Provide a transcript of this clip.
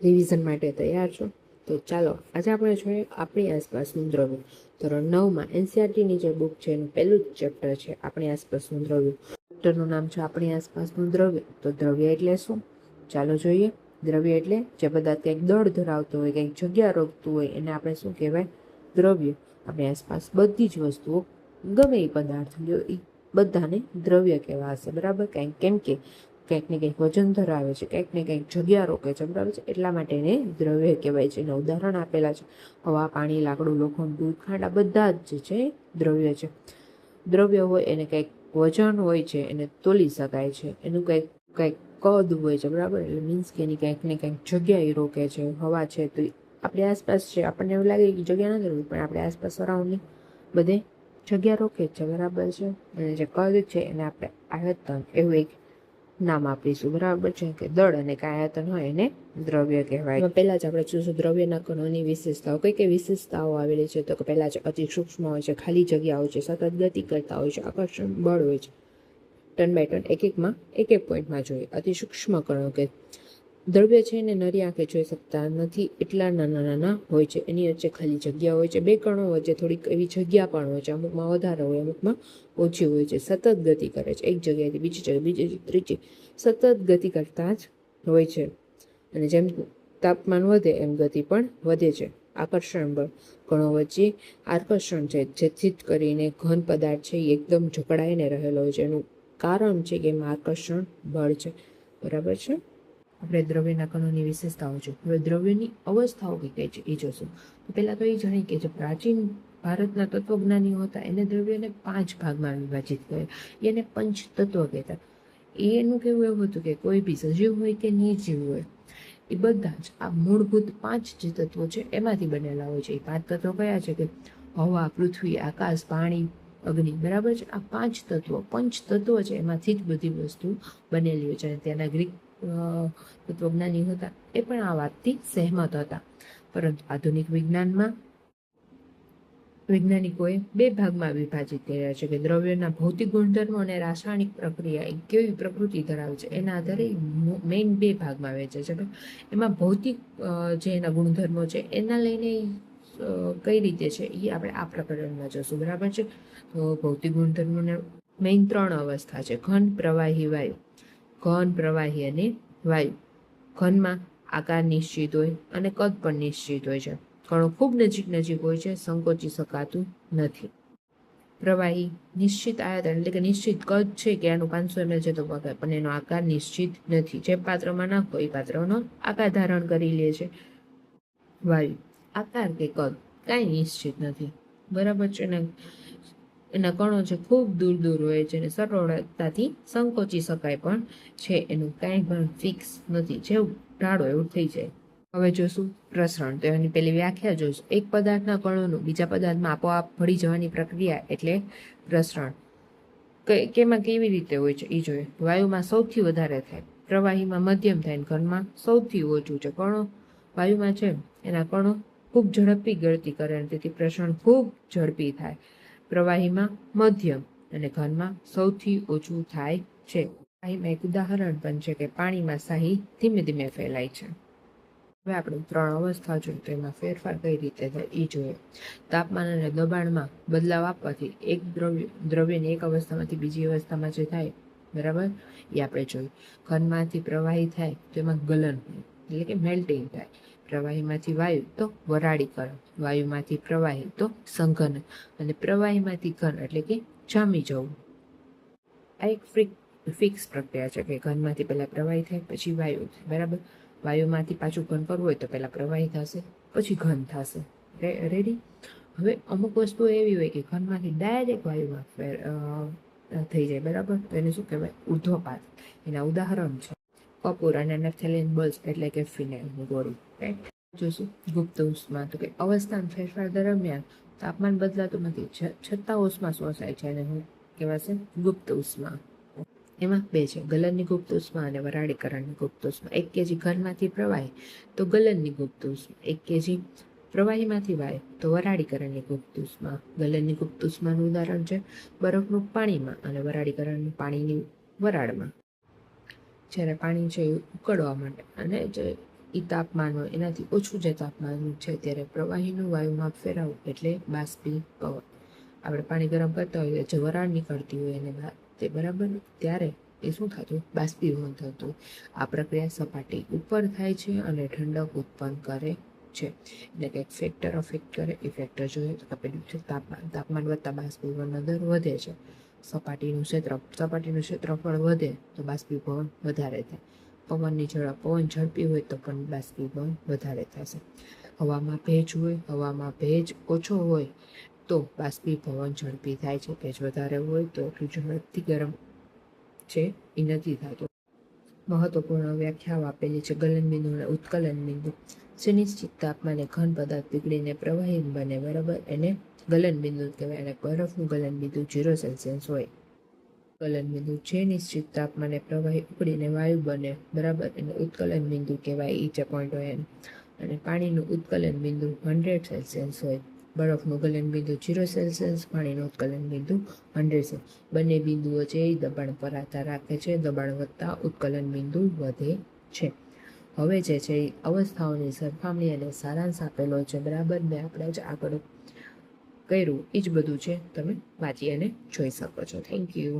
Revision માટે તૈયાર છો? તો ચાલો આજે આપણે જોઈએ આપણી આસપાસનું દ્રવ્ય. ધોરણ 9માં એનસીઈઆરટીની જે બુક છે એનું પહેલું જ ચેપ્ટર છે આપણી આસપાસનું દ્રવ્ય. ચેપ્ટરનું નામ છે આપણી આસપાસનું દ્રવ્ય. તો દ્રવ્ય એટલે શું? ચાલો જોઈએ. દ્રવ્ય એટલે જે પદાર્થ કંઈક દળ ધરાવતો હોય, કંઈક જગ્યા રોકતું હોય એને આપણે શું કહેવાય? દ્રવ્ય. આપણી આસપાસ બધી જ વસ્તુઓ, ગમે એ પદાર્થ લ્યો, એ બધાને દ્રવ્ય કહેવાશે, બરાબર? કેમ કે કંઈક ને કંઈક વજન ધરાવે છે, કંઈક ને કંઈક જગ્યા રોકે છે, બરાબર છે? એટલા માટે એને દ્રવ્ય કહેવાય છે. એના ઉદાહરણ આપેલા છે: હવા, પાણી, લાકડું, લોખંડ, દૂધ, ખાંડ. આ બધા જ છે દ્રવ્ય છે. દ્રવ્ય હોય એને કંઈક વજન હોય છે, એને તોલી શકાય છે, એનું કંઈક કદ હોય છે, બરાબર? એટલે મીન્સ કે એની કંઈક ને કંઈક જગ્યા એ રોકે છે. હવા છે તો આપણી આસપાસ છે, આપણને એવું લાગે કે જગ્યા નથી રોકતી, પણ આપણી આસપાસ અરાઉન્ડની બધે જગ્યા રોકે જ છે, બરાબર છે? અને જે કદ છે એને આપણે આયતન એવું એક નામ આપીશું, બરાબર છે? કે દળ અને આયતન હોય એને દ્રવ્ય કહેવાય. પહેલા જ આપણે જોઈશું દ્રવ્યના કણોની વિશેષતાઓ. કઈ કઈ વિશેષતાઓ આવેલી છે? તો કે પહેલા છે અતિ સૂક્ષ્મ હોય છે, ખાલી જગ્યા હોય છે, સતત ગતિ કરતા હોય છે, આકર્ષણ બળ હોય છે. ટર્ન બાય ટર્ન એક એક પોઈન્ટમાં જોઈએ. અતિ સૂક્ષ્મ કણો કે દ્રવ્ય છે એને નરી આંખે જોઈ શકતા નથી, એટલા નાના હોય છે. એની વચ્ચે ખાલી જગ્યા હોય છે. બે કણો વચ્ચે થોડીક એવી જગ્યા પણ હોય છે. અમુકમાં વધારે હોય, અમુકમાં ઓછી હોય છે. સતત ગતિ કરે છે, એક જગ્યાએથી બીજી જગ્યાએ, બીજી ત્રીજી, સતત ગતિ કરતા જ હોય છે. અને જેમ તાપમાન વધે એમ ગતિ પણ વધે છે. આકર્ષણ બળ. કણો વચ્ચે આકર્ષણ છે, જેથી કરીને ઘન પદાર્થ છે એ એકદમ જકડાઈને રહેલો હોય છે. એનું કારણ છે કે એમાં આકર્ષણ બળ છે, બરાબર છે? આપણે દ્રવ્યના કણોની વિશેષતાઓ છે. હવે દ્રવ્યની અવસ્થાઓ કઈ કઈ છે એ જોશું. તો પહેલા તો એ જાણીએ કે જે પ્રાચીન ભારતના તત્વજ્ઞાનીઓ હતા એને દ્રવ્યને 5 ભાગમાં વિભાજિત કર્યા. એને પંચ તત્વ કહેતા. એનું કેવું એવું હતું કે કોઈ બી સજીવ હોય કે નિર્જીવ હોય, એ બધા જ આ મૂળભૂત 5 જે તત્વો છે એમાંથી બનેલા હોય છે. એ 5 તત્વો કયા છે? કે હવા, પૃથ્વી, આકાશ, પાણી, અગ્નિ, બરાબર છે? આ 5 તત્વો, પંચ તત્વો છે, એમાંથી જ બધી વસ્તુ બનેલી હોય છે. અને ત્યાંના ગ્રીક તત્વજ્ઞાની હતા એ પણ આ વાતથી સહેમત હતા. પરંતુ આધુનિક વિજ્ઞાનમાં વૈજ્ઞાનિકોએ 2 ભાગમાં વિભાજિત કર્યા છે કે દ્રવ્યના ભૌતિક ગુણધર્મો અને રાસાયણિક પ્રક્રિયા એ કેવી પ્રકૃતિ ધરાવે છે એના આધારે મેઇન 2 ભાગમાં વહેંચે છે. એમાં ભૌતિક જે એના ગુણધર્મો છે એના લઈને કઈ રીતે છે એ આપણે આ પ્રકરણમાં જોશું, બરાબર છે? તો ભૌતિક ગુણધર્મોને મેઇન 3 અવસ્થા છે: ઘન, પ્રવાહી, વાયુ. ઘન, પ્રવાહી અને વાયુ. ઘનમાં આકાર નિશ્ચિત હોય અને કદ પણ નિશ્ચિત હોય છે. કણો ખૂબ નજીક હોય છે, સંકોચી શકાતું નથી. પ્રવાહી નિશ્ચિત આયતન એટલે કે નિશ્ચિત કદ છે કે આનું 500 ml છે તો પણ એનો આકાર નિશ્ચિત નથી. જે પાત્રમાં નાખો એ પાત્રનો આકાર ધારણ કરી લે છે. વાયુ આકાર કે કદ કાંઈ નિશ્ચિત નથી, બરાબર છે ને? એના કણો છે ખૂબ દૂર હોય છે અને સરળતાથી સંકોચી શકાય પણ છે. એનું કાંઈ પણ ફિક્સ નથી, જેવું ઢાળો એવું થઈ જાય. હવે જોશું પ્રસરણ. તો એની પેલી વ્યાખ્યા જોઈશું. એક પદાર્થના કણોનું બીજા પદાર્થમાં આપોઆપ ભળી જવાની પ્રક્રિયા એટલે પ્રસરણ. કેમાં કેવી રીતે હોય છે એ જોઈએ. વાયુમાં સૌથી વધારે થાય, પ્રવાહીમાં મધ્યમ થાય, ઘનમાં સૌથી ઓછું છે. કણો વાયુમાં છે એના કણો ખૂબ ઝડપી ગતિ કરે અને તેથી પ્રસરણ ખૂબ ઝડપી થાય. પ્રવાહીમાં મધ્યમ અને ઘનમાં સૌથી ઓછું થાય છે. પાણીમાં એક ઉદાહરણ પણ છે કે પાણીમાં શાહી ધીમે ધીમે ફેલાય છે. હવે આપણે 3 અવસ્થા જોઈએ તો એમાં ફેરફાર કઈ રીતે થાય એ જોઈએ. તાપમાન અને દબાણમાં બદલાવ આપવાથી એક દ્રવ્યની એક અવસ્થામાંથી બીજી અવસ્થામાં જે થાય, બરાબર, એ આપણે જોયું. ઘનમાંથી પ્રવાહી થાય તો એમાં ગલન એટલે કે મેલ્ટિંગ થાય. પ્રવાહીમાંથી વાયુ તો વરાળીકરણ. વાયુમાંથી પ્રવાહી તો સંઘનન. અને પ્રવાહીમાંથી ઘન એટલે કે જામી જવું. આ એક ફિક્સ પ્રક્રિયા છે કે ઘનમાંથી પહેલા પ્રવાહી થાય પછી વાયુ થાય, બરાબર? વાયુમાંથી પાછું ઘન કરવું હોય તો પહેલા પ્રવાહી થશે પછી ઘન થશે. રેડી? હવે અમુક વસ્તુ એવી હોય કે ઘનમાંથી ડાયરેક્ટ વાયુમાં થઈ જાય, બરાબર? તો એને શું કહેવાય? ઉર્ધ્વપાત. એના ઉદાહરણ છે કપૂર અને નેપ્થેલિન બલ્બ એટલે કે ફિનાઇલની ગોળી. રાઈટ? જોશું ગુપ્ત ઉષ્મા. તો કે અવસ્થાન ફેરફાર દરમિયાન તાપમાન બદલાતું નથી, છતાં ઉષ્મા શોષાય છે અને હું કહેવાશે ગુપ્ત ઉષ્મા. એમાં 2 છે: ગલનની ગુપ્ત ઉષ્મા અને વરાળીકરણની ગુપ્ત ઉષ્મા. 1 kg ઘનમાંથી પ્રવાહી તો ગલનની ગુપ્ત ઉષ્મા. 1 kg પ્રવાહીમાંથી વાયુ તો વરાળીકરણની ગુપ્ત ઉષ્મા. ગલનની ગુપ્ત ઉષ્માનું ઉદાહરણ છે બરફનું પાણીમાં અને વરાળીકરણનું પાણીની વરાળમાં. જ્યારે પાણી છે એ ઉકળવા માટે અને જે એ તાપમાન હોય એનાથી ઓછું જે તાપમાન છે ત્યારે પ્રવાહીનું વાયુમાં ફેરવવું એટલે બાષ્પીભવન. આપણે પાણી ગરમ કરતા હોઈએ જે વરાળ નીકળતી હોય એને તે બરાબર ત્યારે એ શું થતું? બાષ્પીભવન થતું. આ પ્રક્રિયા સપાટી ઉપર થાય છે અને ઠંડક ઉત્પન્ન કરે છે. એટલે કે ફેક્ટર અફેક્ટ કરે. એ ફેક્ટર જોઈએ તો પેલું છે તાપમાન વધતા બાષ્પીભવનનો દર વધે છે. સપાટીનું ક્ષેત્રફળ વધે તો બાષ્પીભવન વધારે થાય. પવન ઝડપી હોય તો પણ બાષ્પીભવન વધારે થશે. હવામાં ભેજ ઓછો હોય તો બાષ્પીભવન ઝડપી થાય છે. ભેજ વધારે હોય તો ઝડપથી ગરમ છે એ નથી થતું. મહત્વપૂર્ણ વ્યાખ્યાઓ આપેલી છે ગલનબિંદુ અને ઉત્કલન બિંદુ. સુનિશ્ચિત તાપમાને ઘન પદાર્થ પીગળીને પ્રવાહી બને, બરાબર, એને ગલનબિંદુ કહેવાય. અને બરફનું ગલનબિંદુ 0 સેલ્સિયસ હોય. ગલનબિંદુ જે નિશ્ચિત તાપમાને પ્રવાહી ઉકળીને વાયુ બને, બરાબર, એને ઉત્કલન બિંદુ કહેવાય. એ જે પોઈન્ટ હોય એને. અને પાણીનું ઉત્કલન બિંદુ 100 સેલ્સિયસ હોય. બરફનું ગલનબિંદુ 0 સેલ્સિયસ, પાણીનું ઉત્કલન બિંદુ 100 સેલ્સિયસ. બંને બિંદુઓ છે એ દબાણ પર આધાર રાખે છે. દબાણ વધતા ઉત્કલન બિંદુ વધે છે. હવે જે છે એ અવસ્થાઓની સરખામણી અને સારાંશ આપેલો છે, બરાબર. મેં આપણે જ આગળ કર્યું એ જ બધું છે, તમે વાંચી અને જોઈ શકો છો. Thank you.